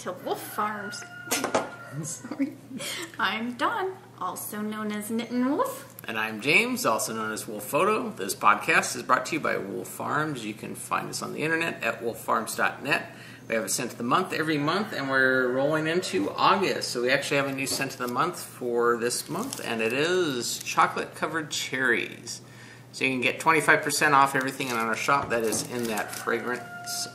to Wolf Farms. Sorry. I'm Dawn, also known as Knittin' Wolf. And I'm James, also known as Wolf Photo. This podcast is brought to you by Wolf Farms. You can find us on the internet at wolffarms.net. We have a scent of the month every month, and we're rolling into August. So we actually have a new scent of the month for this month, and it is chocolate-covered cherries. So you can get 25% off everything in our shop that is in that fragrance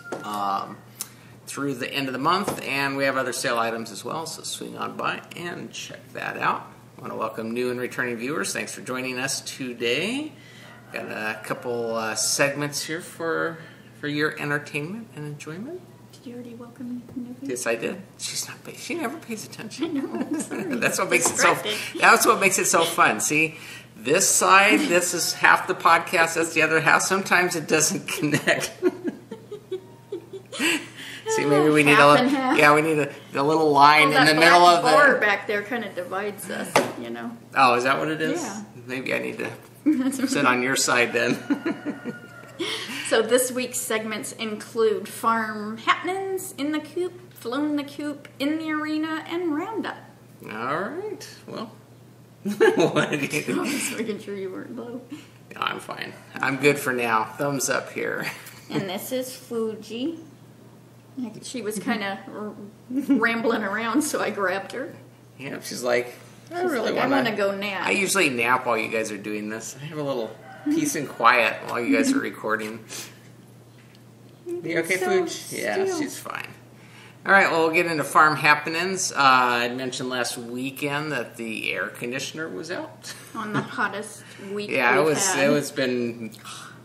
through the end of the month, and we have other sale items as well, so swing on by and check that out. I want to welcome new and returning viewers. Thanks for joining us today. Got a couple segments here for your entertainment and enjoyment. Did you already welcome new viewers? Yes, I did. She never pays attention. I know, I'm sorry. That's what makes it so fun. See, this side, this is half the podcast, that's the other half. Sometimes it doesn't connect. See, maybe we need we need a little line in the middle of the board back there kind of divides us, you know. Oh, is that what it is? Yeah. Maybe I need to sit on your side then. So this week's segments include farm happenings, in the coop, flown the coop, in the arena, and roundup. All right. Well, what did you do? I was making sure you weren't low. No, I'm fine. I'm good for now. Thumbs up here. And this is Fuji. She was kind of rambling around, so I grabbed her. Yeah, she's like, I want to go nap. I usually nap while you guys are doing this. I have a little peace and quiet while you guys are recording. You okay, Fuji? Yeah, she's fine. All right, well, we'll get into farm happenings. I mentioned last weekend that the air conditioner was out. On the hottest week yeah, it's been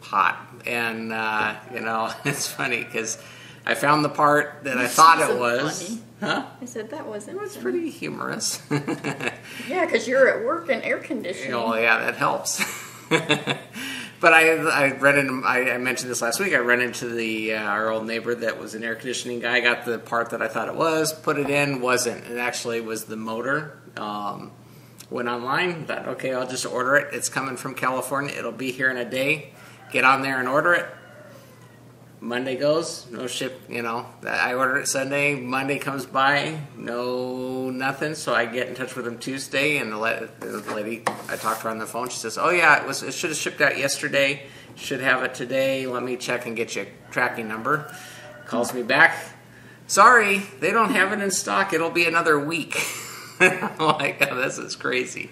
hot. And, it's funny because I found the part that I thought it was. Funny. Huh? I said that wasn't. It was pretty humorous. Yeah, because you're at work in air conditioning. Oh, yeah, that helps. But I mentioned this last week. I ran into our old neighbor that was an air conditioning guy. Got the part that I thought it was, put it in, wasn't. It actually was the motor. Went online, thought, okay, I'll just order it. It's coming from California. It'll be here in a day. Get on there and order it. Monday goes, no ship, I ordered it Sunday, Monday comes by, nothing, so I get in touch with them Tuesday, and the lady, I talked to her on the phone, she says, oh yeah, it should have shipped out yesterday, should have it today, let me check and get you a tracking number. Calls me back, sorry, they don't have it in stock, it'll be another week. I'm like, oh, this is crazy.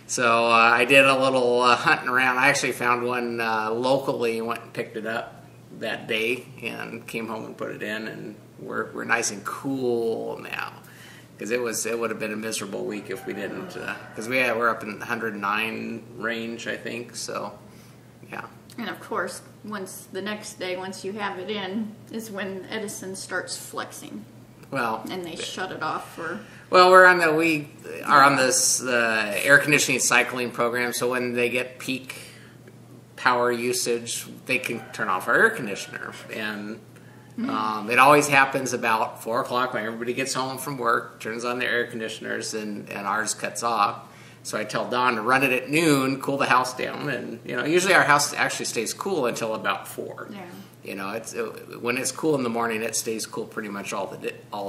So I did a little hunting around. I actually found one locally and went and picked it up that day and came home and put it in, and we're nice and cool now, because it would have been a miserable week if we didn't, because we're up in the 109 range, I think, so yeah. And of course, the next day once you have it in is when Edison starts flexing. Well, and they shut it off for. Well, we are on this air conditioning cycling program, so when they get peak power usage, they can turn off our air conditioner, and it always happens about 4 o'clock when everybody gets home from work, turns on their air conditioners, and ours cuts off. So I tell Dawn to run it at noon, cool the house down, and usually our house actually stays cool until about 4. Yeah. When it's cool in the morning, it stays cool pretty much all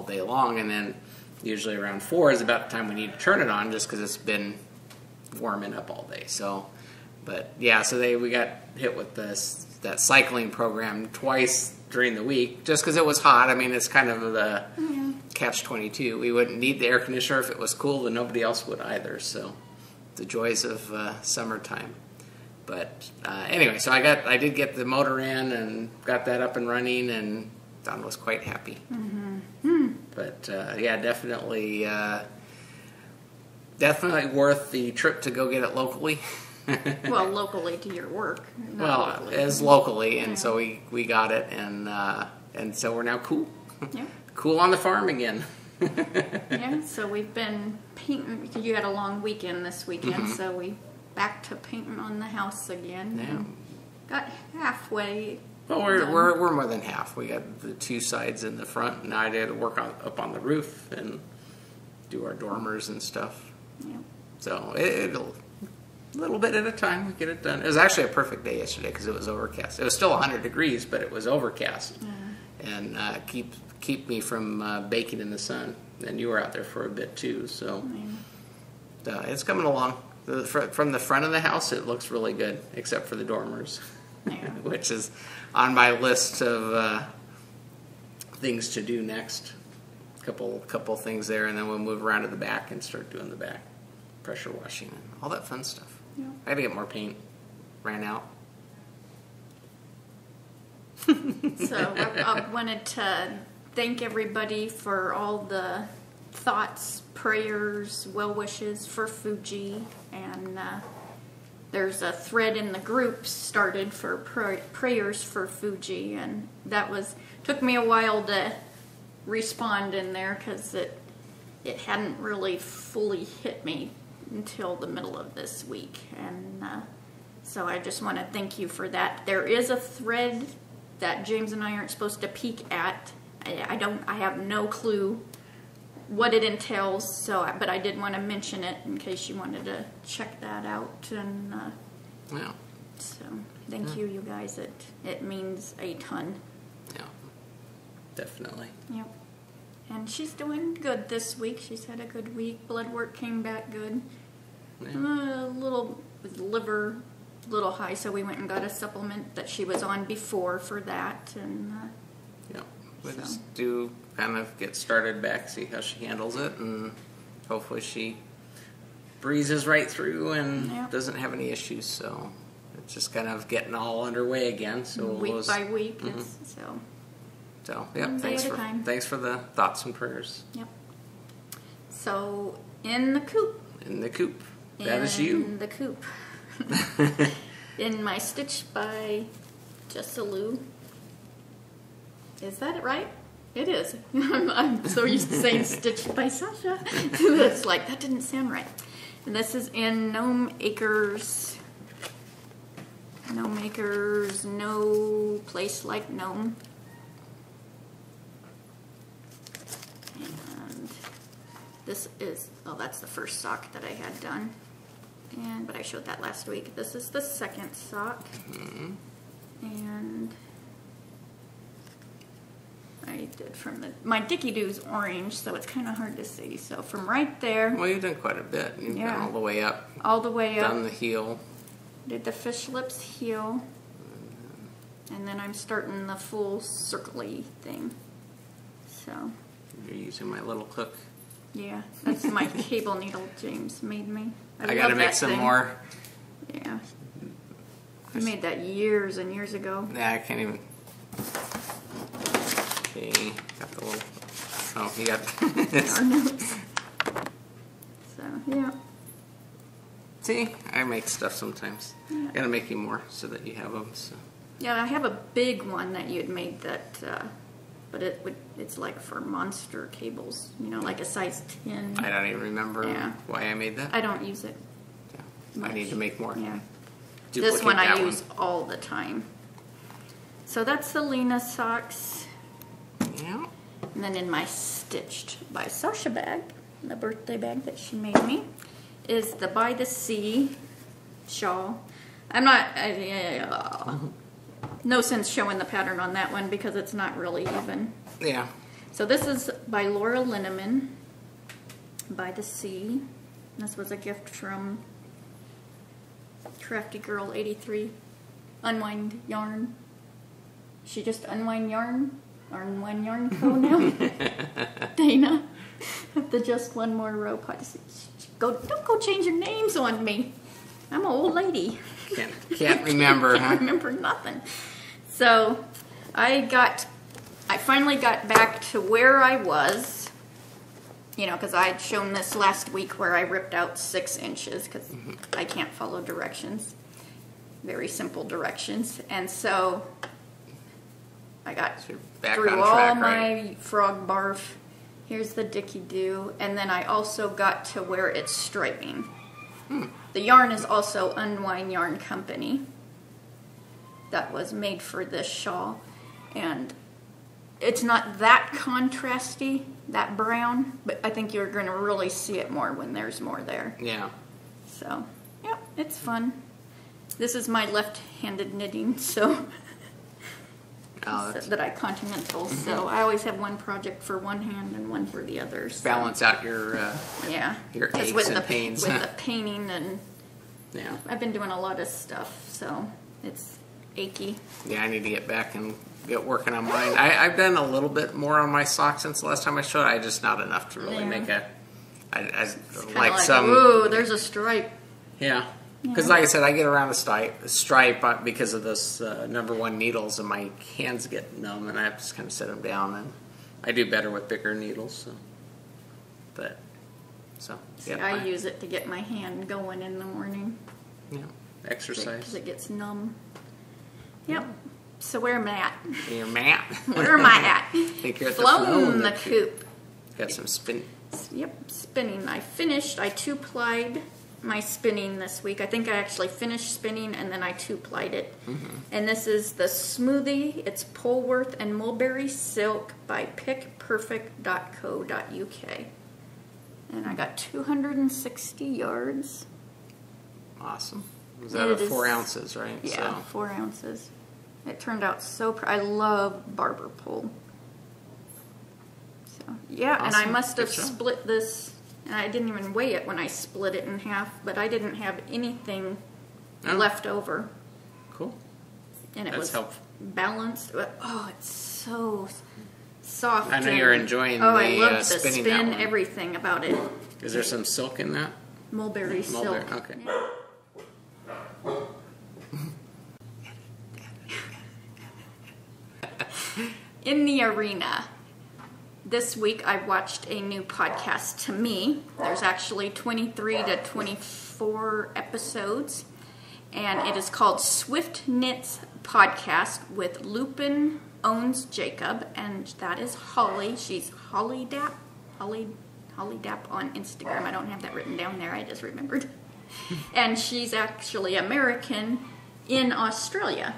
day long, and then usually around 4 is about the time we need to turn it on, just because it's been warming up all day. So. But yeah, so we got hit with that cycling program twice during the week, just because it was hot. I mean, it's kind of the catch-22. We wouldn't need the air conditioner if it was cool, and nobody else would either. So the joys of summertime. But anyway, so I did get the motor in and got that up and running, and Don was quite happy. Mm-hmm. But yeah, definitely worth the trip to go get it locally. Well, locally to your work. Locally, and so we got it, and so we're now cool. Yeah. Cool on the farm again. Yeah, so we've been painting, because you had a long weekend this weekend, so we back to painting on the house again. Yeah. Got halfway. Well, we're more than half. We got the 2 sides in the front, and now I had to work up on the roof and do our dormers and stuff. Yeah. So it'll. A little bit at a time, we get it done. It was actually a perfect day yesterday because it was overcast. It was still 100 degrees, but it was overcast. And keep me from baking in the sun. And you were out there for a bit too, so it's coming along. From the front of the house, it looks really good, except for the dormers, which is on my list of things to do next. Couple things there, and then we'll move around to the back and start doing the back, pressure washing and all that fun stuff. Yeah. I had to get more paint. Ran out. So I wanted to thank everybody for all the thoughts, prayers, well wishes for Fuji, and there's a thread in the group started for prayers for Fuji, and that took me a while to respond in there because it hadn't really fully hit me until the middle of this week, and so I just want to thank you for that. There is a thread that James and I aren't supposed to peek at. I have no clue what it entails, but I did want to mention it in case you wanted to check that out, and so thank you guys. It means a ton. Yeah, definitely. Yep. And she's doing good this week. She's had a good week. Blood work came back good. Yeah. A little liver, little high, so we went and got a supplement that she was on before for that. And we just do kind of get started back, see how she handles it, and hopefully she breezes right through and doesn't have any issues. So it's just kind of getting all underway again. So week by week, So, thanks for the thoughts and prayers. Yep. So, in the coop. In the coop. That is you. In the coop. In my Stitch by Jessa Lou. Is that right? It is. I'm so used to saying Stitch by Sasha. It's like, that didn't sound right. And this is in Gnome Acres. Gnome Acres, No Place Like Gnome. And this is, that's the first sock that I had done. But I showed that last week. This is the second sock. And I did from my Dicky Doo's orange, so it's kind of hard to see. So from right there. Well, you've done quite a bit. You've gone all the way up. All the way up. Done the heel. Did the fish lips heel. And then I'm starting the full circle-y thing. So. You're using my little hook. Yeah, that's my cable needle James made me. I gotta make some more. Yeah. I made that years and years ago. Yeah, I can't even. Okay, got the little. Oh, you got. Our notes. So, yeah. See, I make stuff sometimes. Yeah. Gotta make you more so that you have them. So. Yeah, I have a big one that you had made that, but it's like for monster cables, like a size 10. I don't even remember why I made that. I don't use it. Yeah. I need to make more. Yeah. This one I use all the time. So that's the Lena socks. Yeah. And then in my Stitched by Sasha bag, the birthday bag that she made me, is the By the Sea shawl. I'm not, no sense showing the pattern on that one because it's not really even. Yeah. So this is by Laura Linneman, By the Sea. This was a gift from Crafty Girl 83. Unwind Yarn. She just Unwind Yarn? Unwind Yarn Co. now? Dana. The Just One More Row podcast. Don't go change your names on me. I'm an old lady. Can't remember. Can't remember nothing. So I finally got back to where I was, because I had shown this last week where I ripped out 6 inches because I can't follow directions. Very simple directions. And so I got through all my frog barf. Here's the Dicky Doo. And then I also got to where it's striping. The yarn is also Unwind Yarn Company. That was made for this shawl. And it's not that contrasty, that brown, but I think you're going to really see it more when there's more there. Yeah. So, yeah, it's fun. This is my left-handed knitting, so. that I continental. So I always have one project for one hand and one for the other. So. Balance out your aches and pains. With the painting and yeah, I've been doing a lot of stuff, so it's achy. Yeah, I need to get back and get working on mine. I've done a little bit more on my socks since the last time I showed. I just not enough to really make a. I like some. Ooh, there's a stripe. Yeah. Because, like I said, I get around the stripe because of those #1 needles, and my hands get numb, and I have to kind of set them down. And I do better with bigger needles. I use it to get my hand going in the morning. Yeah, exercise. Because it gets numb. Yep. So where am I at? You're Matt. Where am I at? I think you're at the Coop. Got some spin. Yep, spinning. I finished. I 2-plied. My spinning this week. I think I actually finished spinning and then I 2-plied it. And this is the Smoothie. It's Polworth and Mulberry Silk by pickperfect.co.uk. And I got 260 yards. Awesome. Was that 4 ounces, right? Yeah, so. 4 ounces. It turned out so I love barber pole. So, yeah, awesome. And I must have split this. And I didn't even weigh it when I split it in half, but I didn't have anything left over. Cool. And it was balanced. Oh, it's so soft. I know you're enjoying the I love the spin, everything about it. Is there some silk in that? Mulberry silk. Okay. In the arena. This week I watched a new podcast to me. There's actually 23 to 24 episodes. And it is called Swift Knits Podcast with Lupin Owns Jacob. And that is Holly. She's Holly Dapp. Holly Dapp on Instagram. I don't have that written down there. I just remembered. And she's actually American in Australia.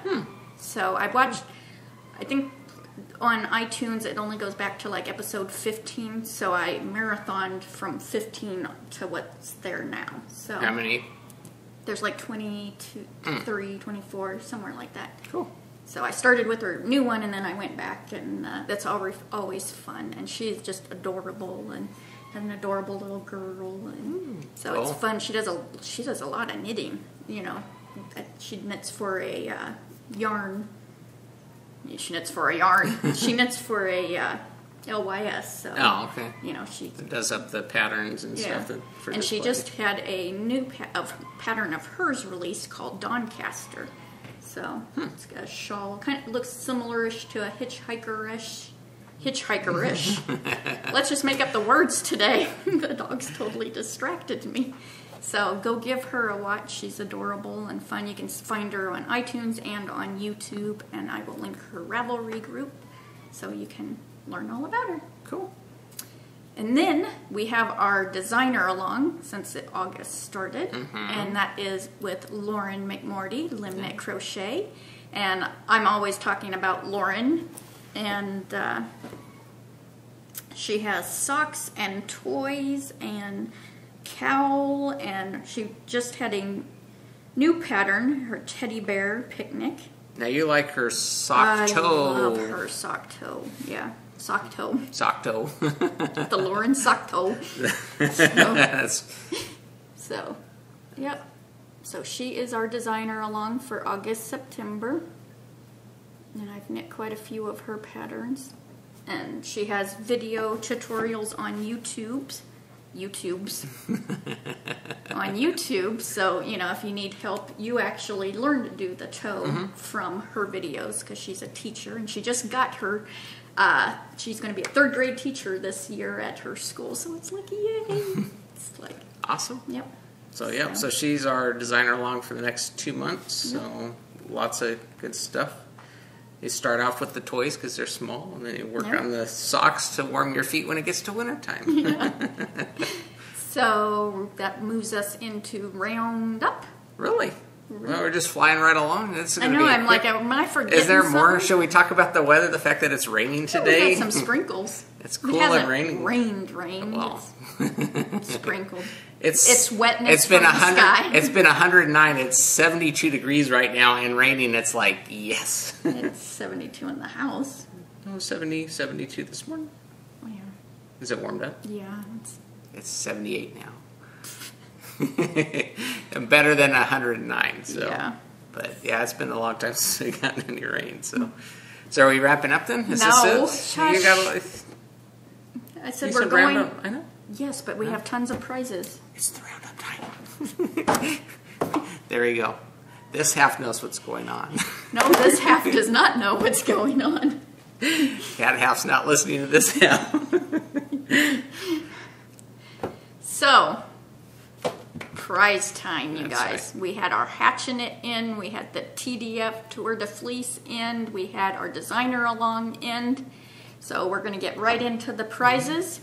So I watched, I think, on iTunes, it only goes back to like episode 15, so I marathoned from 15 to what's there now. So how many? There's like 23, 24, somewhere like that. Cool. So I started with her new one, and then I went back, and that's always fun. And she's just adorable, and an adorable little girl, and so cool. It's fun. She does a lot of knitting. You know, she knits for a yarn. She knits for a yarn. She knits for a LYS. So, oh, okay. You know, she does up the patterns and stuff. And she just had a new pattern of hers released called Doncaster. So it's got a shawl. Kind of looks similar-ish to a hitchhiker-ish. Let's just make up the words today. The dog's totally distracted me. So go give her a watch. She's adorable and fun. You can find her on iTunes and on YouTube, and I will link her Ravelry group so you can learn all about her. Cool. And then we have our designer along since August started, and that is with Lauren McMorty, Limnit Crochet. And I'm always talking about Lauren, and she has socks and toys and cowl, and she just had a new pattern, her teddy bear picnic. Now you like her sock toe. I love her sock toe. Yeah, sock toe. Sock toe. The Lauren sock toe. So, yep. So she is our designer along for August, September. And I've knit quite a few of her patterns. And she has video tutorials on YouTubes on YouTube, so you know, if you need help, you actually learn to do the toe from her videos, because she's a teacher and she just got her she's going to be a 3rd grade teacher this year at her school, so it's like yay. It's like awesome. Yep. So she's our designer along for the next 2 months, so lots of good stuff. You start off with the toys because they're small, and then you work on the socks to warm your feet when it gets to wintertime. Yeah. So that moves us into Roundup. Really? Well, we're just flying right along. I know, I'm like, am I forgetting? Is there more? Shall we talk about the weather, the fact that it's raining today? We got some sprinkles. It's cool and raining. Rained. Well. sprinkled. It's It's wetness It's been from the sky. It's been 109. It's 72 degrees right now and raining. It's like yes. It's 72 in the house. Oh, 72 this morning. Oh, yeah. Is it warmed up? Yeah. It's 78 now. Better than 109. So. Yeah. But yeah, it's been a long time since we gotten any rain. So are we wrapping up then? Is No. this it? You got, I said you we're said going. round up. I know. Yes, but we have tons of prizes. It's the roundup time. There you go. This half knows what's going on. No, this half does not know what's going on. That half's not listening to this half. So, prize time, you That's guys. We had our Hatching It in, we had the TDF Tour de Fleece in, we had our Designer Along in. So we're going to get right into the prizes.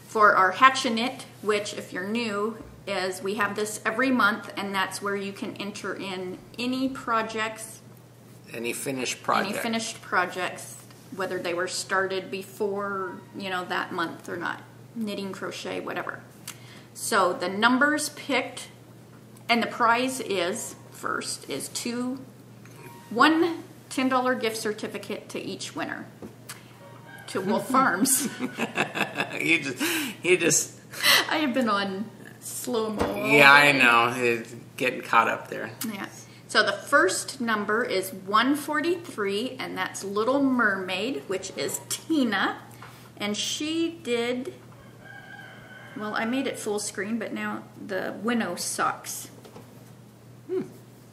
For our Hatching It, which if you're new, is we have this every month, and that's where you can enter in any projects, Any finished project. any finished projects, whether they were started before, that month or not. Knitting, crochet, whatever. So the numbers picked, and the prize is, first, is one $10 gift certificate to each winner. To Wolf Farms. You just. I have been on slow-mo. Yeah, I know. It's getting caught up there. Yeah. So the first number is 143, and that's Little Mermaid, which is Tina. And she did, well, I made it full screen, but now the winnow socks.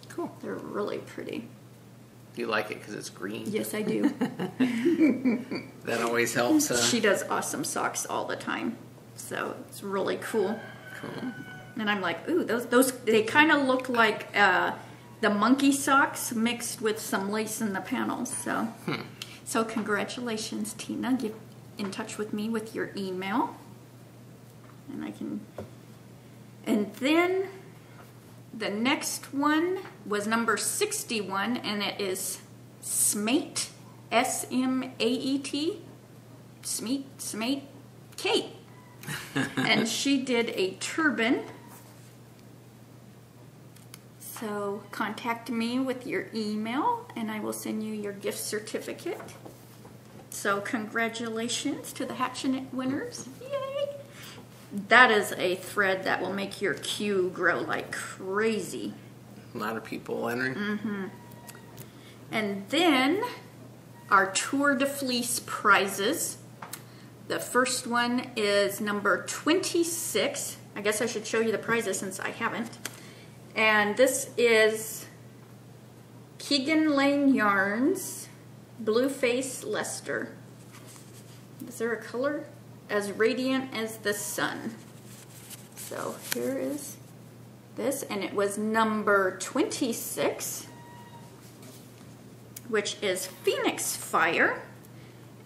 Cool. They're really pretty. You like it because it's green. Yes, I do. That always helps. She does awesome socks all the time. So it's really cool. Cool. And I'm like, ooh, those they kind of look like the monkey socks mixed with some lace in the panels. So, so congratulations, Tina. Get in touch with me with your email, and I can. And then the next one was number 61, and it is Smate, S-M-A-E-T, Smate, Kate. And she did a turban. So contact me with your email, and I will send you your gift certificate. So congratulations to the Hatching It winners. Yay! That is a thread that will make your queue grow like crazy. A lot of people entering. And then our Tour de Fleece prizes. The first one is number 26. I guess I should show you the prizes since I haven't. And this is Keegan Lane Yarns, Blueface Lester. Is there a color? As radiant as the sun. So here is this, and it was number 26, which is Phoenix Fire,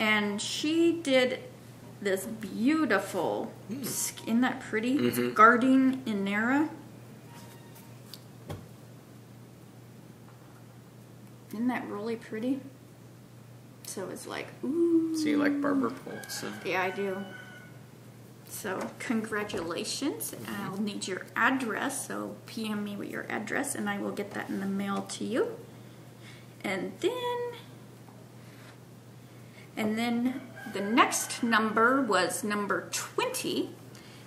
and she did this beautiful, isn't that pretty? It's Guarding Inera. Isn't that really pretty? So it's like, ooh. So you like Barbara Poltz? Yeah, I do. So congratulations. I'll need your address, so PM me with your address, and I will get that in the mail to you. And then the next number was number 20,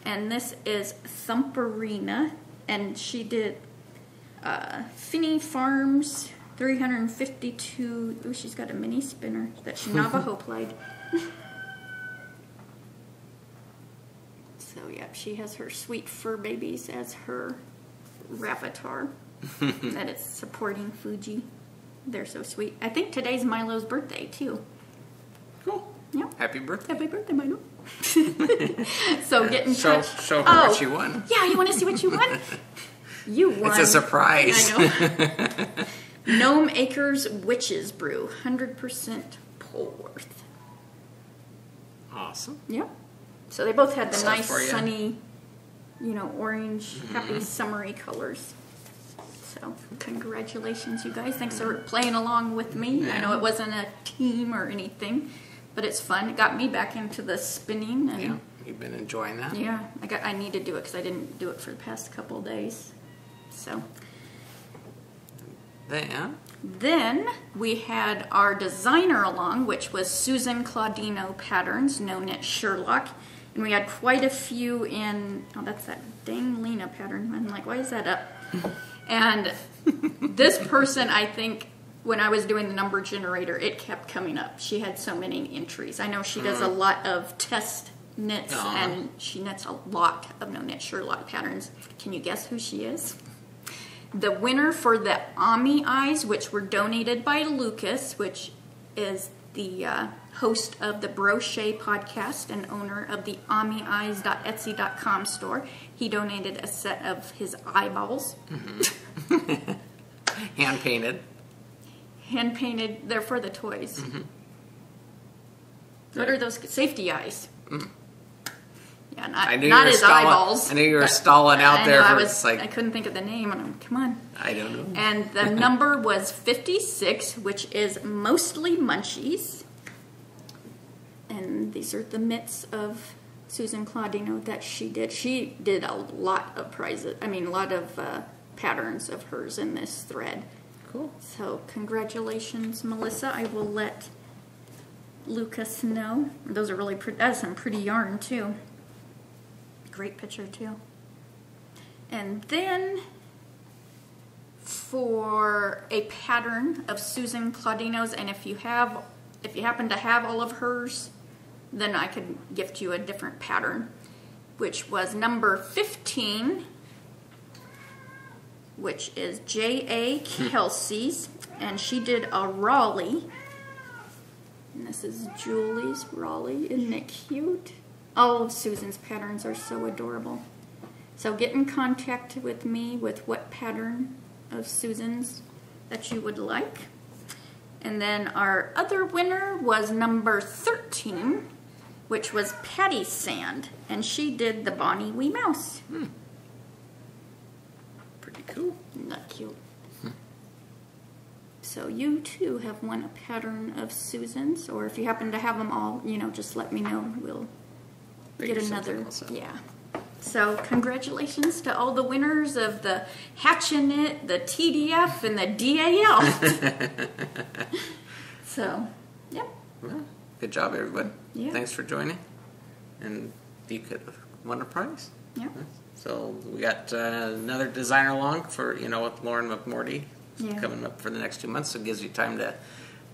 and this is Thumperina, and she did Finney Farms 352. Ooh, she's got a mini spinner that she Navajo played. So, yep, she has her sweet fur babies as her Rapitar. That it's supporting Fuji. They're so sweet. I think today's Milo's birthday, too. Cool. Yeah. Happy birthday. Happy birthday, Milo. So get in touch. Show her what you won. Yeah, you want to see what you won? You won. It's a surprise. I know. Gnome Acres Witch's Brew, 100% Polworth. Awesome. Yep. So they both had the Stuff nice, for you. sunny, orange, happy, summery colors. So congratulations, you guys. Thanks for playing along with me. Yeah. I know it wasn't a team or anything, but it's fun. It got me back into the spinning. And Yeah. You've been enjoying that? Yeah, I need to do it because I didn't do it for the past couple of days. So then we had our designer along, which was Susan Claudino Patterns, known as Sherlock. And we had quite a few in, oh, that's that dang Lena pattern. I'm like, why is that up? And this person, I think, when I was doing the number generator, it kept coming up. She had so many entries. I know she does a lot of test knits, and she knits a lot of No Knit Sherlock patterns. Can you guess who she is? The winner for the Ami Eyes, which were donated by Lucas, which is the host of the Brochet podcast and owner of the AmiEyes.etsy.com store. He donated a set of his eyeballs. Mm-hmm. Hand painted. Hand painted. They're for the toys. Mm-hmm. What are those? Safety eyes. Mm. Yeah, not his eyeballs. I knew you were stalling out there. I couldn't think of the name. And I'm, come on. I don't know. And the number was 56, which is mostly munchies. And these are the mitts of Susan Claudino that she did. She did a lot of patterns of hers in this thread. Cool. So congratulations, Melissa. I will let Lucas know. Those are really pretty. That's some pretty yarn too. Great picture too. And then for a pattern of Susan Claudino's, and if you happen to have all of hers, then I could gift you a different pattern, which was number 15, which is J.A. Kelsey's, and she did a Raleigh. And this is Julie's Raleigh. Isn't it cute? All of Susan's patterns are so adorable. So get in contact with me with what pattern of Susan's that you would like. And then our other winner was number 13, which was Patty Sand, and she did the Bonnie Wee Mouse. Pretty cool. Isn't that cute? So you too have won a pattern of Susan's, or if you happen to have them all, just let me know. We'll get another. Yeah. So congratulations to all the winners of the Hatchinit, the TDF, and the DAL. So, yep. Well, good job, everybody. Yeah. Thanks for joining. And you could have won a prize. Yeah. So we got another designer along for, with Lauren McMorty coming up for the next 2 months. So it gives you time to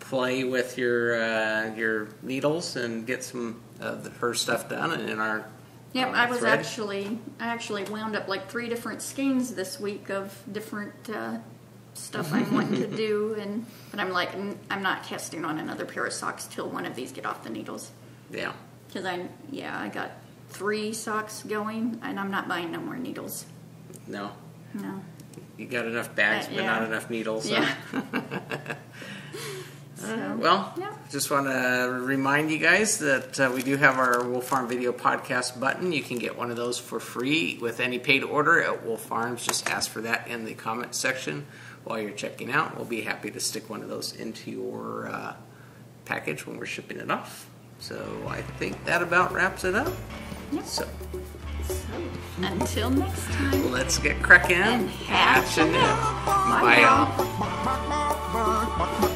play with your needles and get some of her stuff done. And in our Yep, I actually wound up like 3 different skeins this week of different stuff I'm wanting to do, but I'm like, I'm not casting on another pair of socks till one of these get off the needles. Yeah. Because I got 3 socks going, and I'm not buying no more needles. No. No. You got enough bags, but not enough needles. Yeah. Just want to remind you guys that we do have our Wolf Farm Video Podcast button. You can get one of those for free with any paid order at Wolf Farms. Just ask for that in the comment section while you're checking out. We'll be happy to stick one of those into your package when we're shipping it off. So I think that about wraps it up. Yep. So until next time, let's get cracking and hatch a knit. Bye, y'all.